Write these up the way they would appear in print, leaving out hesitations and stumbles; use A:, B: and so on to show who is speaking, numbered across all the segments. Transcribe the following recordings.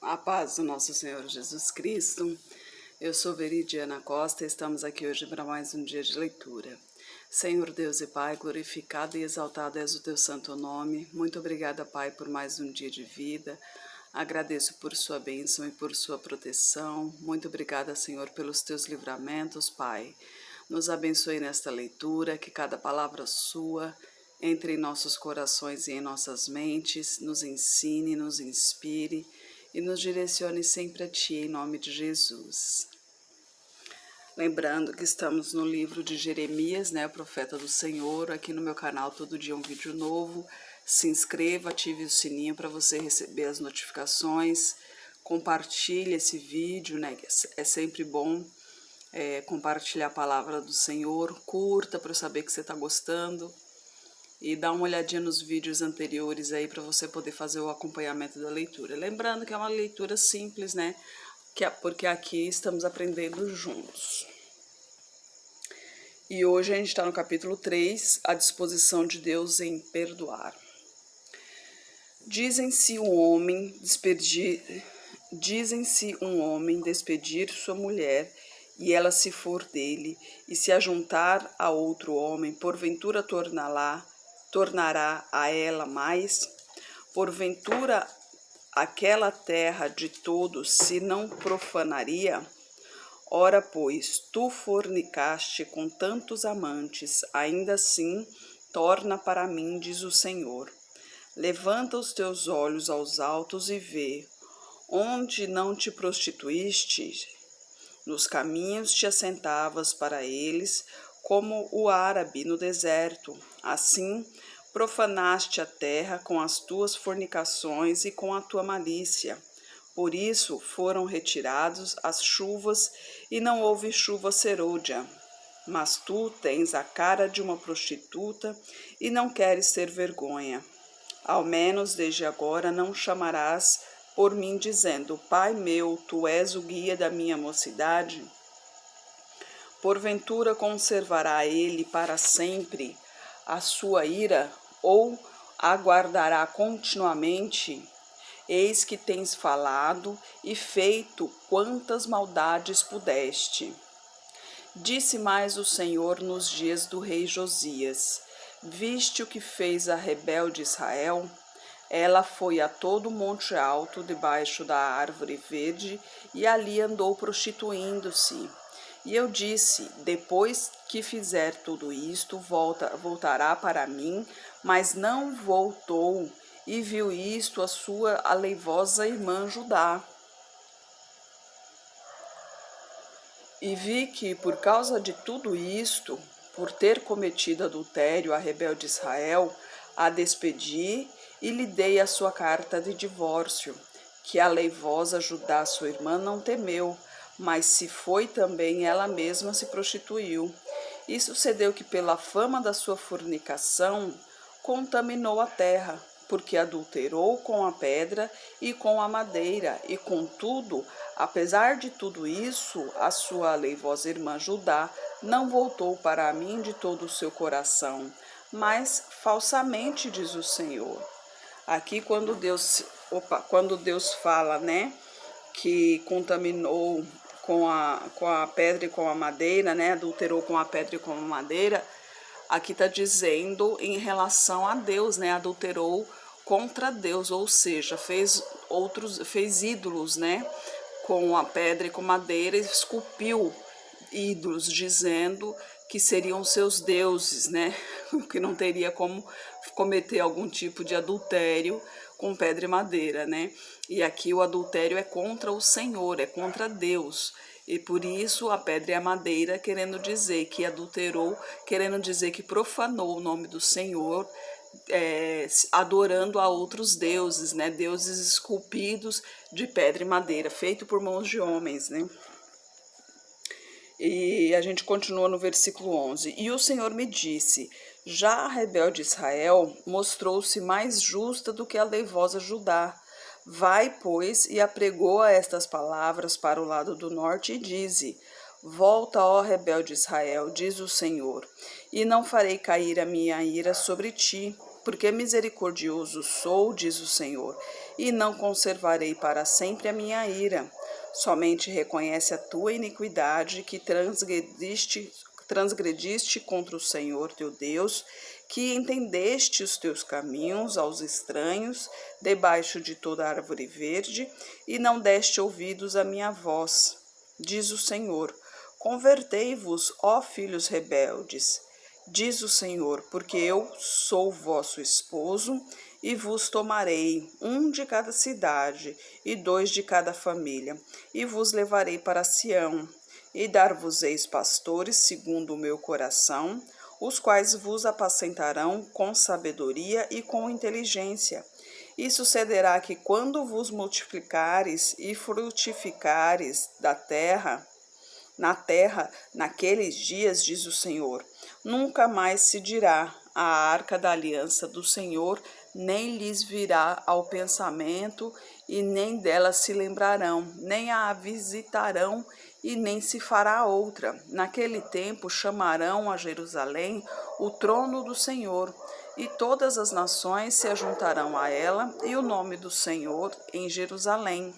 A: A paz do nosso Senhor Jesus Cristo. Eu sou Veridiana Costa e estamos aqui hoje para mais um dia de leitura. Senhor Deus e Pai, glorificado e exaltado és o teu santo nome. Muito obrigada, Pai, por mais um dia de vida. Agradeço por sua bênção e por sua proteção. Muito obrigada, Senhor, pelos teus livramentos, Pai. Nos abençoe nesta leitura, que cada palavra sua entre em nossos corações e em nossas mentes, nos ensine, nos inspire e nos direcione sempre a Ti, em nome de Jesus. Lembrando que estamos no livro de Jeremias, o profeta do Senhor. Aqui no meu canal, todo dia um vídeo novo. Se inscreva, ative o sininho para você receber as notificações. Compartilhe esse vídeo, é sempre bom compartilhar a palavra do Senhor. Curta para eu saber que você está gostando. E dá uma olhadinha nos vídeos anteriores aí para você poder fazer o acompanhamento da leitura. Lembrando que é uma leitura simples, porque aqui estamos aprendendo juntos. E hoje a gente está no capítulo 3, a disposição de Deus em perdoar. Dizem-se um homem despedir sua mulher, e ela se for dele, e se ajuntar a outro homem, porventura tornará a ela mais? Porventura aquela terra de todos se não profanaria? Ora, pois, tu fornicaste com tantos amantes, ainda assim torna para mim, diz o Senhor. Levanta os teus olhos aos altos e vê, onde não te prostituíste? Nos caminhos te assentavas para eles, como o árabe no deserto. Assim, profanaste a terra com as tuas fornicações e com a tua malícia. Por isso foram retirados as chuvas e não houve chuva serôdia. Mas tu tens a cara de uma prostituta e não queres ter vergonha. Ao menos desde agora não chamarás por mim dizendo, Pai meu, tu és o guia da minha mocidade? Porventura conservará ele para sempre a sua ira, ou aguardará continuamente? Eis que tens falado e feito quantas maldades pudeste. Disse mais o Senhor nos dias do rei Josias, viste o que fez a rebelde Israel? Ela foi a todo monte alto, debaixo da árvore verde, e ali andou prostituindo-se. E eu disse, depois que fizer tudo isto, voltará para mim, mas não voltou, e viu isto a sua aleivosa irmã Judá. E vi que, por causa de tudo isto, por ter cometido adultério a rebelde Israel, a despedi e lhe dei a sua carta de divórcio, que a aleivosa Judá, sua irmã, não temeu, mas se foi também ela mesma se prostituiu. E sucedeu que, pela fama da sua fornicação, contaminou a terra, porque adulterou com a pedra e com a madeira, e contudo, apesar de tudo isso, a sua aleivosa irmã Judá não voltou para mim de todo o seu coração, mas falsamente, diz o Senhor. Aqui quando Deus fala, que contaminou com a pedra e com a madeira, adulterou com a pedra e com a madeira, aqui está dizendo em relação a Deus, adulterou contra Deus, ou seja, fez ídolos, com a pedra e com madeira, e esculpiu ídolos, dizendo que seriam seus deuses, que não teria como cometer algum tipo de adultério com pedra e madeira, E aqui o adultério é contra o Senhor, é contra Deus. E por isso a pedra e a madeira, querendo dizer que adulterou, querendo dizer que profanou o nome do Senhor, adorando a outros deuses, deuses esculpidos de pedra e madeira, feito por mãos de homens, E a gente continua no versículo 11. E o Senhor me disse, já a rebelde Israel mostrou-se mais justa do que a aleivosa Judá. Vai, pois, e apregoa estas palavras para o lado do norte e dize, volta, ó rebelde Israel, diz o Senhor, e não farei cair a minha ira sobre ti, porque misericordioso sou, diz o Senhor, e não conservarei para sempre a minha ira. Somente reconhece a tua iniquidade, que transgrediste contra o Senhor teu Deus, que entendeste os teus caminhos aos estranhos, debaixo de toda árvore verde, e não deste ouvidos à minha voz, diz o Senhor. Convertei-vos, ó filhos rebeldes, diz o Senhor, porque eu sou vosso esposo, e vos tomarei, um de cada cidade, e 2 de cada família, e vos levarei para Sião, e dar-vos-eis pastores segundo o meu coração, os quais vos apacentarão com sabedoria e com inteligência. E sucederá que, quando vos multiplicares e frutificares na terra, naqueles dias, diz o Senhor, nunca mais se dirá a arca da aliança do Senhor, nem lhes virá ao pensamento, e nem dela se lembrarão, nem a visitarão, e nem se fará outra. Naquele tempo chamarão a Jerusalém o trono do Senhor, e todas as nações se ajuntarão a ela, e o nome do Senhor em Jerusalém.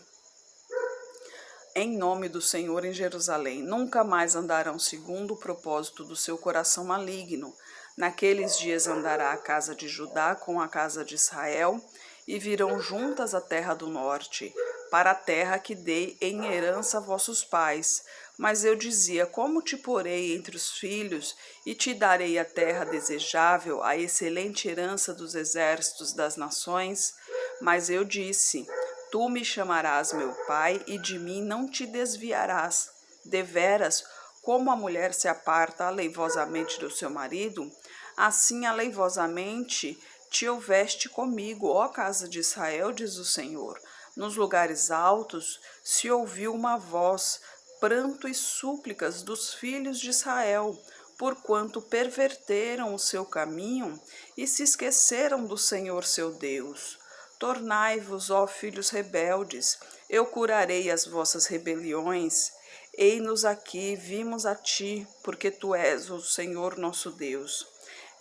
A: Em nome do Senhor em Jerusalém, nunca mais andarão segundo o propósito do seu coração maligno. Naqueles dias andará a casa de Judá com a casa de Israel, e virão juntas a terra do norte, para a terra que dei em herança a vossos pais. Mas eu dizia, como te porei entre os filhos, e te darei a terra desejável, a excelente herança dos exércitos das nações? Mas eu disse, tu me chamarás meu pai, e de mim não te desviarás. Deveras, como a mulher se aparta aleivosamente do seu marido, assim aleivosamente te houveste comigo, ó casa de Israel, diz o Senhor. Nos lugares altos se ouviu uma voz, pranto e súplicas dos filhos de Israel, porquanto perverteram o seu caminho e se esqueceram do Senhor seu Deus. Tornai-vos, ó filhos rebeldes, eu curarei as vossas rebeliões. Ei-nos aqui, vimos a ti, porque tu és o Senhor nosso Deus.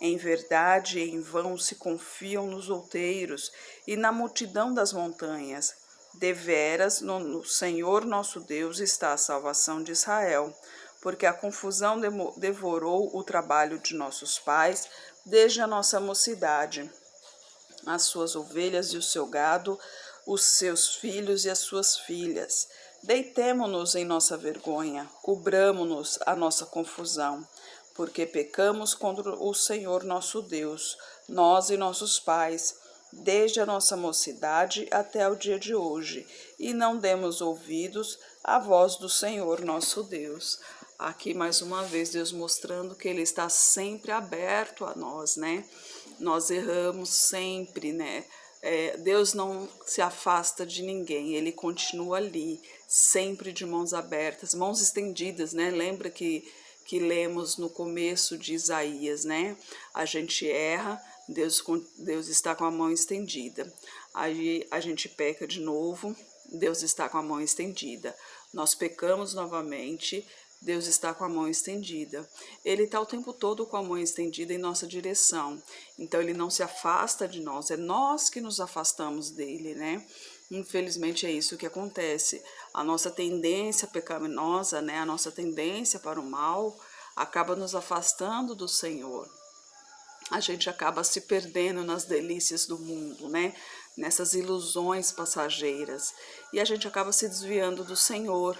A: Em verdade, em vão se confiam nos outeiros e na multidão das montanhas. Deveras, no Senhor nosso Deus está a salvação de Israel, porque a confusão devorou o trabalho de nossos pais desde a nossa mocidade. As suas ovelhas e o seu gado, os seus filhos e as suas filhas. Deitemo-nos em nossa vergonha, cobramo-nos a nossa confusão, porque pecamos contra o Senhor nosso Deus, nós e nossos pais, desde a nossa mocidade até o dia de hoje, e não demos ouvidos à voz do Senhor nosso Deus. Aqui mais uma vez Deus mostrando que Ele está sempre aberto a nós, né? Nós erramos sempre, né? Deus não se afasta de ninguém, Ele continua ali, sempre de mãos abertas, mãos estendidas, né? Lembra que lemos no começo de Isaías, né? A gente erra, Deus está com a mão estendida. Aí a gente peca de novo, Deus está com a mão estendida. Nós pecamos novamente, Deus está com a mão estendida. Ele está o tempo todo com a mão estendida em nossa direção. Então ele não se afasta de nós, é nós que nos afastamos dele, né? Infelizmente é isso que acontece. A nossa tendência pecaminosa, né? A nossa tendência para o mal acaba nos afastando do Senhor. A gente acaba se perdendo nas delícias do mundo, né? Nessas ilusões passageiras. E a gente acaba se desviando do Senhor.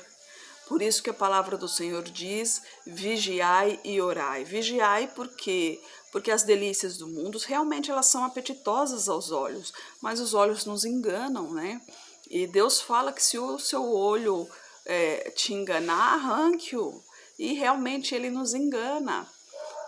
A: Por isso que a palavra do Senhor diz, vigiai e orai. Vigiai por quê? Porque as delícias do mundo realmente elas são apetitosas aos olhos, mas os olhos nos enganam, né? E Deus fala que se o seu olho te enganar, arranque-o. E realmente ele nos engana.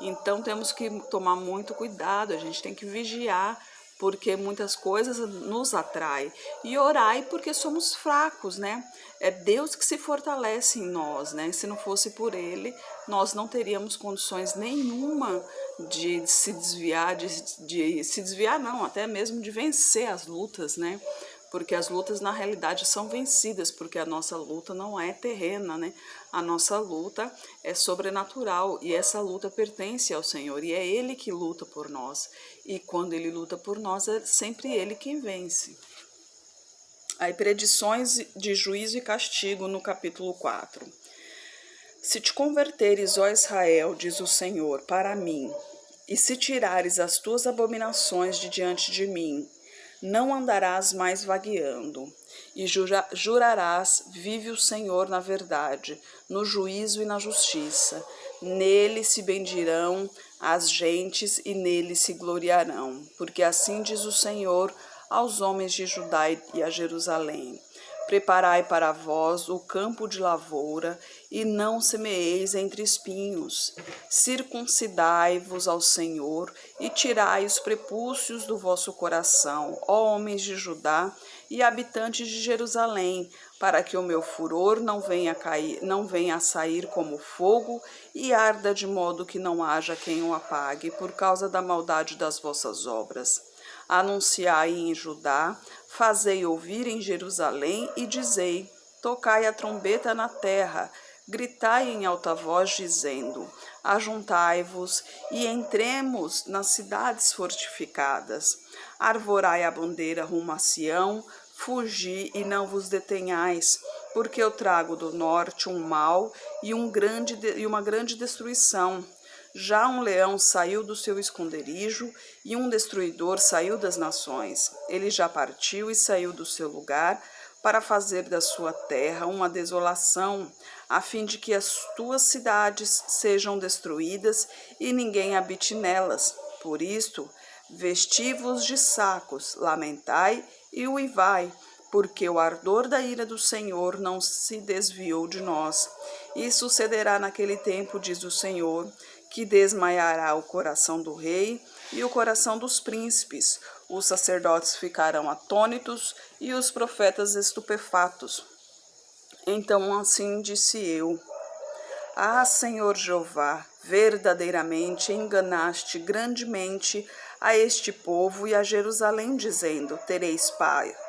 A: Então temos que tomar muito cuidado, a gente tem que vigiar, porque muitas coisas nos atraem. E orai porque somos fracos, né? É Deus que se fortalece em nós, né? Se não fosse por Ele, nós não teríamos condições nenhuma de se desviar, de se desviar não, até mesmo de vencer as lutas, né? porque as lutas na realidade são vencidas, porque a nossa luta não é terrena, né? A nossa luta é sobrenatural e essa luta pertence ao Senhor e é Ele que luta por nós. E quando Ele luta por nós, é sempre Ele quem vence. Aí, predições de juízo e castigo no capítulo 4. Se te converteres, ó Israel, diz o Senhor, para mim, e se tirares as tuas abominações de diante de mim, não andarás mais vagueando, e jurarás, vive o Senhor na verdade, no juízo e na justiça. Nele se bendirão as gentes e nele se gloriarão, porque assim diz o Senhor aos homens de Judá e a Jerusalém. Preparai para vós o campo de lavoura, e não semeeis entre espinhos. Circuncidai-vos ao Senhor, e tirai os prepúcios do vosso coração, ó homens de Judá e habitantes de Jerusalém, para que o meu furor não venha a sair como fogo, e arda de modo que não haja quem o apague, por causa da maldade das vossas obras. Anunciai em Judá, fazei ouvir em Jerusalém e dizei: tocai a trombeta na terra, gritai em alta voz, dizendo: ajuntai-vos e entremos nas cidades fortificadas. Arvorai a bandeira rumo a Sião, fugi e não vos detenhais, porque eu trago do norte um mal e uma grande destruição. Já um leão saiu do seu esconderijo e um destruidor saiu das nações. Ele já partiu e saiu do seu lugar para fazer da sua terra uma desolação, a fim de que as tuas cidades sejam destruídas e ninguém habite nelas. Por isto, vesti-vos de sacos, lamentai e uivai, porque o ardor da ira do Senhor não se desviou de nós. E sucederá naquele tempo, diz o Senhor, que desmaiará o coração do rei e o coração dos príncipes. Os sacerdotes ficarão atônitos e os profetas estupefatos. Então assim disse eu: ah, Senhor Jeová, verdadeiramente enganaste grandemente a este povo e a Jerusalém, dizendo: tereis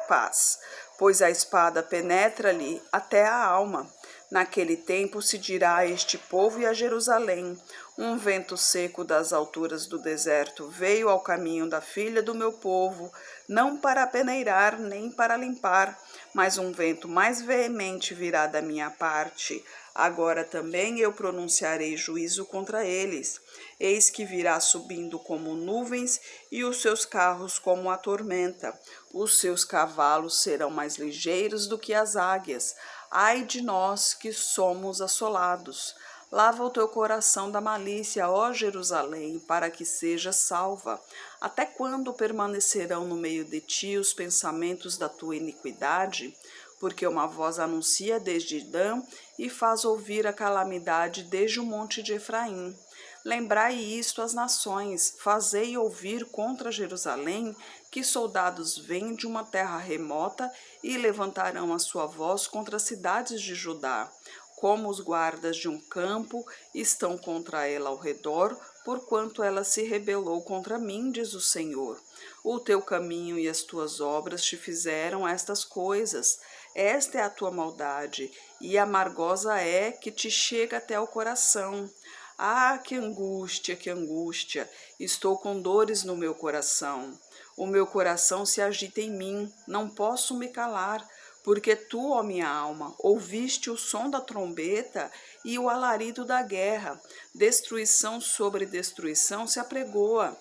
A: paz, pois a espada penetra-lhe até a alma. Naquele tempo se dirá a este povo e a Jerusalém: um vento seco das alturas do deserto veio ao caminho da filha do meu povo, não para peneirar nem para limpar, mas um vento mais veemente virá da minha parte. Agora também eu pronunciarei juízo contra eles. Eis que virá subindo como nuvens e os seus carros como a tormenta. Os seus cavalos serão mais ligeiros do que as águias. Ai de nós que somos assolados! Lava o teu coração da malícia, ó Jerusalém, para que seja salva. Até quando permanecerão no meio de ti os pensamentos da tua iniquidade? Porque uma voz anuncia desde Dan e faz ouvir a calamidade desde o monte de Efraim. Lembrai isto às nações, fazei ouvir contra Jerusalém que soldados vêm de uma terra remota e levantarão a sua voz contra as cidades de Judá. Como os guardas de um campo estão contra ela ao redor, porquanto ela se rebelou contra mim, diz o Senhor. O teu caminho e as tuas obras te fizeram estas coisas. Esta é a tua maldade, e amargosa é que te chega até o coração. Ah, que angústia! Estou com dores no meu coração. O meu coração se agita em mim, não posso me calar. Porque tu, ó minha alma, ouviste o som da trombeta e o alarido da guerra. Destruição sobre destruição se apregoa,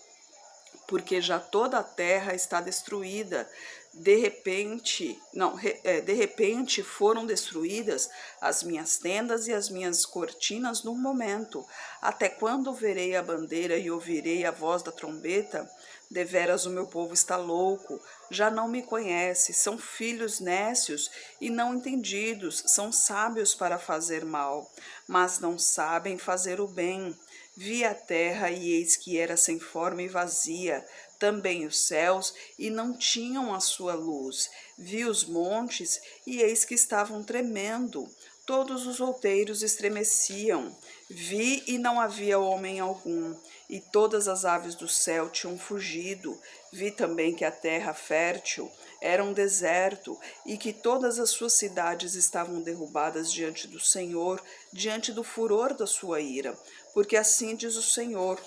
A: porque já toda a terra está destruída. De repente foram destruídas as minhas tendas e as minhas cortinas num momento. Até quando verei a bandeira e ouvirei a voz da trombeta? Deveras o meu povo está louco, já não me conhece, são filhos nécios e não entendidos, são sábios para fazer mal, mas não sabem fazer o bem. Vi a terra e eis que era sem forma e vazia, também os céus e não tinham a sua luz. Vi os montes e eis que estavam tremendo, todos os outeiros estremeciam. Vi e não havia homem algum, e todas as aves do céu tinham fugido. Vi também que a terra fértil era um deserto e que todas as suas cidades estavam derrubadas diante do Senhor, diante do furor da sua ira. Porque assim diz o Senhor: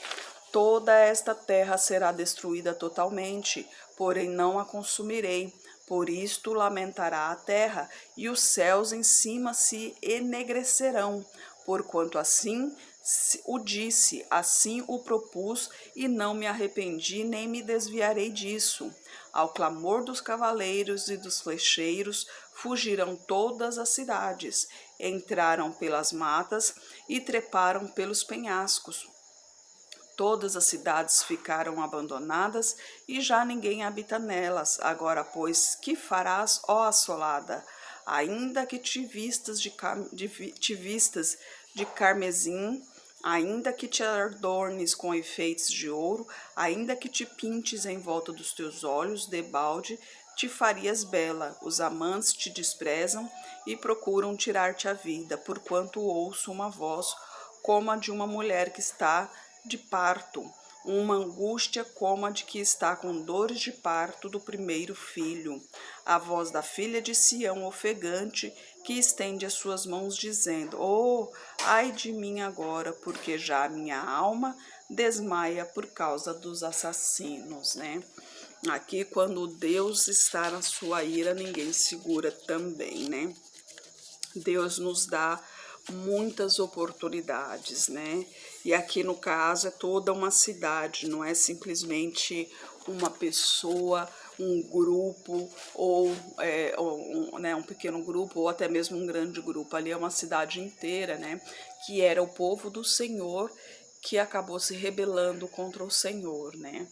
A: toda esta terra será destruída totalmente, porém não a consumirei. Por isto lamentará a terra, e os céus em cima se enegrecerão, porquanto assim o disse, assim o propus, e não me arrependi, nem me desviarei disso. Ao clamor dos cavaleiros e dos flecheiros, fugiram todas as cidades, entraram pelas matas e treparam pelos penhascos. Todas as cidades ficaram abandonadas e já ninguém habita nelas. Agora, pois, que farás, ó assolada? Ainda que te vistas de carmesim, ainda que te adornes com enfeites de ouro, ainda que te pintes em volta dos teus olhos, debalde, te farias bela. Os amantes te desprezam e procuram tirar-te a vida, porquanto ouço uma voz como a de uma mulher que está de parto, uma angústia como a de que está com dores de parto do primeiro filho. A voz da filha de Sião ofegante, que estende as suas mãos, dizendo: Oh, ai de mim agora, porque já a minha alma desmaia por causa dos assassinos, né? Aqui, quando Deus está na sua ira, ninguém segura também, né? Deus nos dá muitas oportunidades, né? E aqui no caso é toda uma cidade, não é simplesmente uma pessoa, um grupo ou um pequeno grupo ou até mesmo um grande grupo. Ali é uma cidade inteira, né? Que era o povo do Senhor que acabou se rebelando contra o Senhor, né?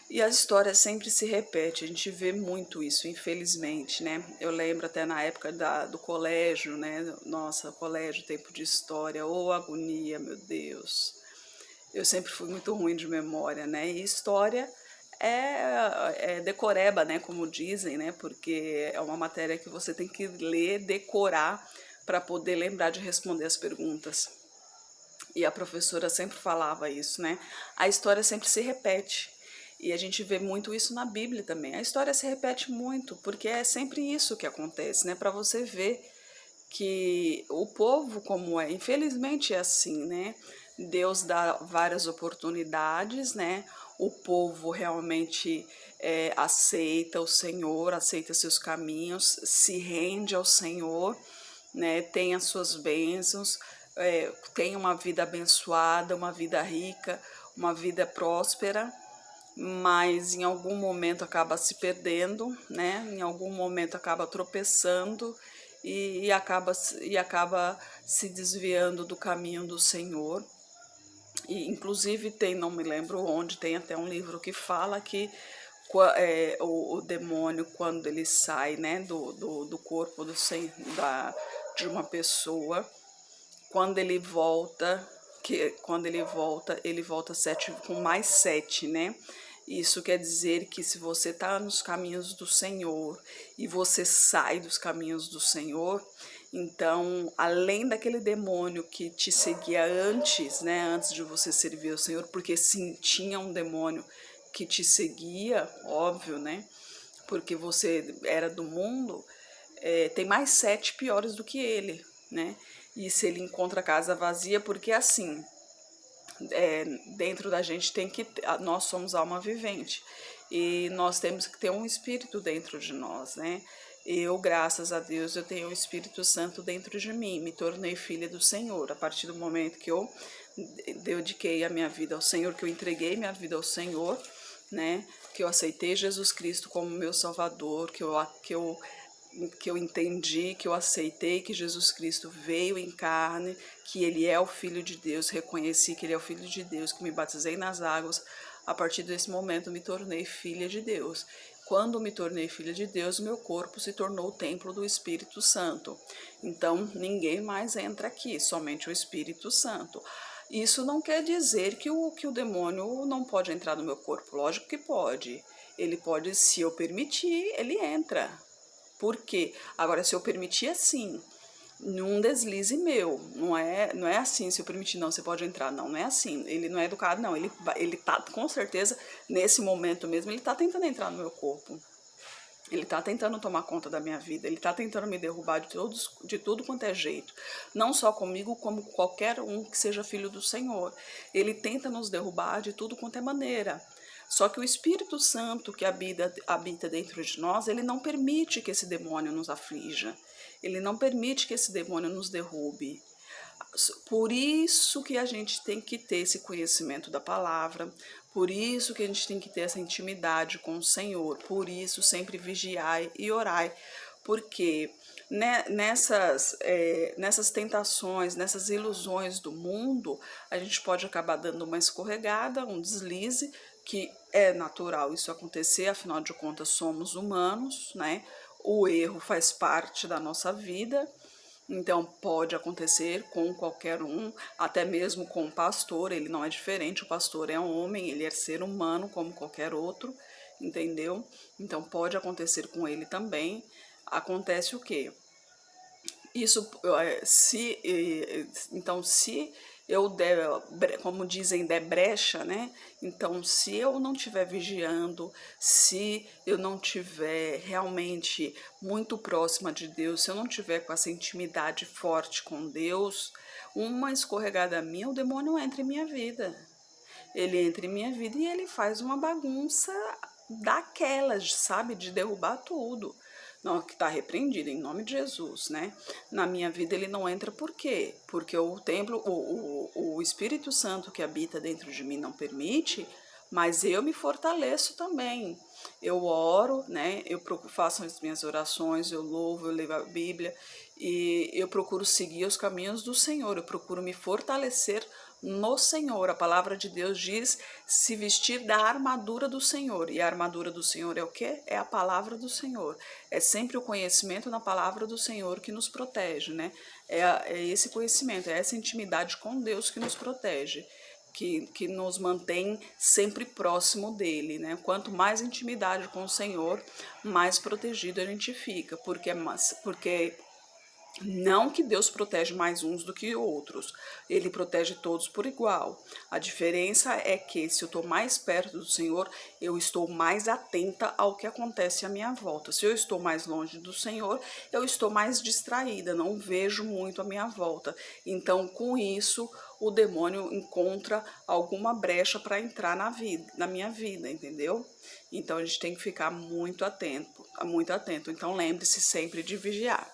A: E a história sempre se repete, a gente vê muito isso, infelizmente, né? Eu lembro até na época do colégio, né? Nossa, colégio, tempo de história, ô agonia, meu Deus. Eu sempre fui muito ruim de memória, né? E história é decoreba, né? Como dizem, né? Porque é uma matéria que você tem que ler, decorar, para poder lembrar de responder as perguntas. E a professora sempre falava isso, né? A história sempre se repete. E a gente vê muito isso na Bíblia também. A história se repete muito, porque é sempre isso que acontece, né? Para você ver que o povo como é, infelizmente é assim, né? Deus dá várias oportunidades, né? O povo realmente aceita o Senhor, aceita seus caminhos, se rende ao Senhor, né? Tem as suas bênçãos, tem uma vida abençoada, uma vida rica, uma vida próspera, mas em algum momento acaba se perdendo, né? Em algum momento acaba tropeçando e acaba se desviando do caminho do Senhor. E inclusive tem, não me lembro onde, tem até um livro que fala que o demônio, quando ele sai, né, do corpo de uma pessoa, quando ele volta, ele volta com mais 7, né? Isso quer dizer que se você está nos caminhos do Senhor e você sai dos caminhos do Senhor, então, além daquele demônio que te seguia antes, né, antes de você servir ao Senhor, porque sim, tinha um demônio que te seguia, óbvio, né, porque você era do mundo, tem mais 7 piores do que ele, né, e se ele encontra a casa vazia, porque assim, dentro da gente nós somos alma vivente e nós temos que ter um espírito dentro de nós, né? Eu, graças a Deus, eu tenho o Espírito Santo dentro de mim, me tornei filha do Senhor. A partir do momento que eu dediquei a minha vida ao Senhor, que eu entreguei minha vida ao Senhor, né? Que eu aceitei Jesus Cristo como meu Salvador, que eu entendi, que eu aceitei que Jesus Cristo veio em carne, que Ele é o Filho de Deus, reconheci que Ele é o Filho de Deus, que me batizei nas águas. A partir desse momento me tornei filha de Deus. Quando me tornei filha de Deus, meu corpo se tornou o templo do Espírito Santo. Então, ninguém mais entra aqui, somente o Espírito Santo. Isso não quer dizer que o demônio não pode entrar no meu corpo. Lógico que pode. Ele pode, se eu permitir, ele entra. Por quê? Agora, se eu permitir assim, num deslize meu, não é assim, se eu permitir, não, você pode entrar, não é assim, ele não é educado, não, ele tá, com certeza, nesse momento mesmo, ele tá tentando entrar no meu corpo, Ele está tentando tomar conta da minha vida, ele está tentando me derrubar de tudo quanto é jeito. Não só comigo, como qualquer um que seja filho do Senhor. Ele tenta nos derrubar de tudo quanto é maneira. Só que o Espírito Santo que habita dentro de nós, ele não permite que esse demônio nos aflija. Ele não permite que esse demônio nos derrube. Por isso que a gente tem que ter esse conhecimento da palavra, por isso que a gente tem que ter essa intimidade com o Senhor, por isso sempre vigiai e orai, porque nessas tentações, nessas ilusões do mundo, a gente pode acabar dando uma escorregada, um deslize, que é natural isso acontecer, afinal de contas somos humanos, né? O erro faz parte da nossa vida. Então, pode acontecer com qualquer um, até mesmo com o pastor, ele não é diferente, o pastor é um homem, ele é ser humano como qualquer outro, entendeu? Então, pode acontecer com ele também. Acontece o quê? Isso, então, se eu der, como dizem, der brecha, né? Então, se eu não estiver vigiando, se eu não estiver realmente muito próxima de Deus, se eu não estiver com essa intimidade forte com Deus, uma escorregada minha, o demônio entra em minha vida. Ele entra em minha vida e ele faz uma bagunça daquelas, sabe? De derrubar tudo. Não, que está repreendido em nome de Jesus, né? Na minha vida ele não entra por quê? Porque o templo, o Espírito Santo que habita dentro de mim não permite, mas eu me fortaleço também. Eu oro, né? Eu faço as minhas orações, eu louvo, eu leio a Bíblia e eu procuro seguir os caminhos do Senhor, eu procuro me fortalecer no Senhor. A palavra de Deus diz se vestir da armadura do Senhor. E a armadura do Senhor é o quê? É a palavra do Senhor. É sempre o conhecimento na palavra do Senhor que nos protege, né? É esse conhecimento, é essa intimidade com Deus que nos protege. Que nos mantém sempre próximo dele, né? Quanto mais intimidade com o Senhor, mais protegido a gente fica, porque não que Deus protege mais uns do que outros, ele protege todos por igual. A diferença é que se eu estou mais perto do Senhor, eu estou mais atenta ao que acontece à minha volta. Se eu estou mais longe do Senhor, eu estou mais distraída, não vejo muito à minha volta. Então, com isso, o demônio encontra alguma brecha para entrar na minha vida, entendeu? Então, a gente tem que ficar muito atento, muito atento. Então, lembre-se sempre de vigiar.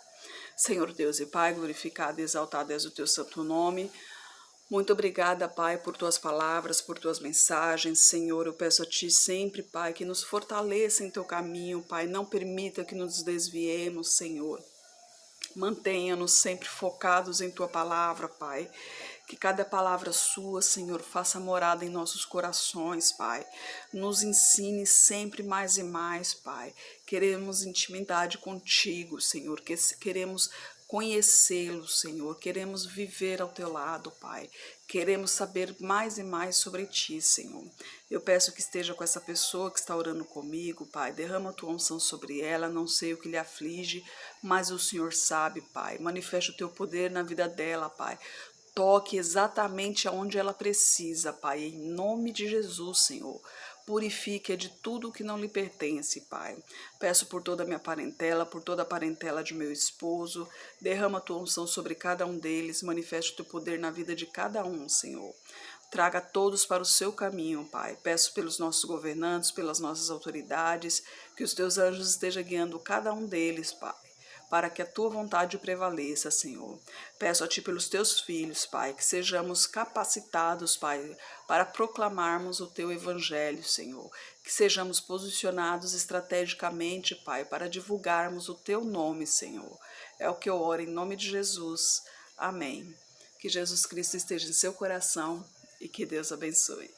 A: Senhor Deus e Pai, glorificado e exaltado és o teu santo nome. Muito obrigada, Pai, por tuas palavras, por tuas mensagens. Senhor, eu peço a Ti sempre, Pai, que nos fortaleça em teu caminho, Pai. Não permita que nos desviemos, Senhor. Mantenha-nos sempre focados em tua palavra, Pai. Que cada palavra sua, Senhor, faça morada em nossos corações, Pai. Nos ensine sempre mais e mais, Pai. Queremos intimidade contigo, Senhor. Queremos conhecê-lo, Senhor. Queremos viver ao teu lado, Pai. Queremos saber mais e mais sobre ti, Senhor. Eu peço que esteja com essa pessoa que está orando comigo, Pai. Derrama a tua unção sobre ela. Não sei o que lhe aflige, mas o Senhor sabe, Pai. Manifesta o teu poder na vida dela, Pai. Toque exatamente aonde ela precisa, Pai, em nome de Jesus, Senhor. Purifique-a de tudo que não lhe pertence, Pai. Peço por toda a minha parentela, por toda a parentela de meu esposo. Derrama a tua unção sobre cada um deles. Manifeste o teu poder na vida de cada um, Senhor. Traga todos para o seu caminho, Pai. Peço pelos nossos governantes, pelas nossas autoridades, que os teus anjos estejam guiando cada um deles, Pai, para que a tua vontade prevaleça, Senhor. Peço a Ti pelos Teus filhos, Pai, que sejamos capacitados, Pai, para proclamarmos o Teu Evangelho, Senhor. Que sejamos posicionados estrategicamente, Pai, para divulgarmos o Teu nome, Senhor. É o que eu oro em nome de Jesus. Amém. Que Jesus Cristo esteja em seu coração e que Deus abençoe.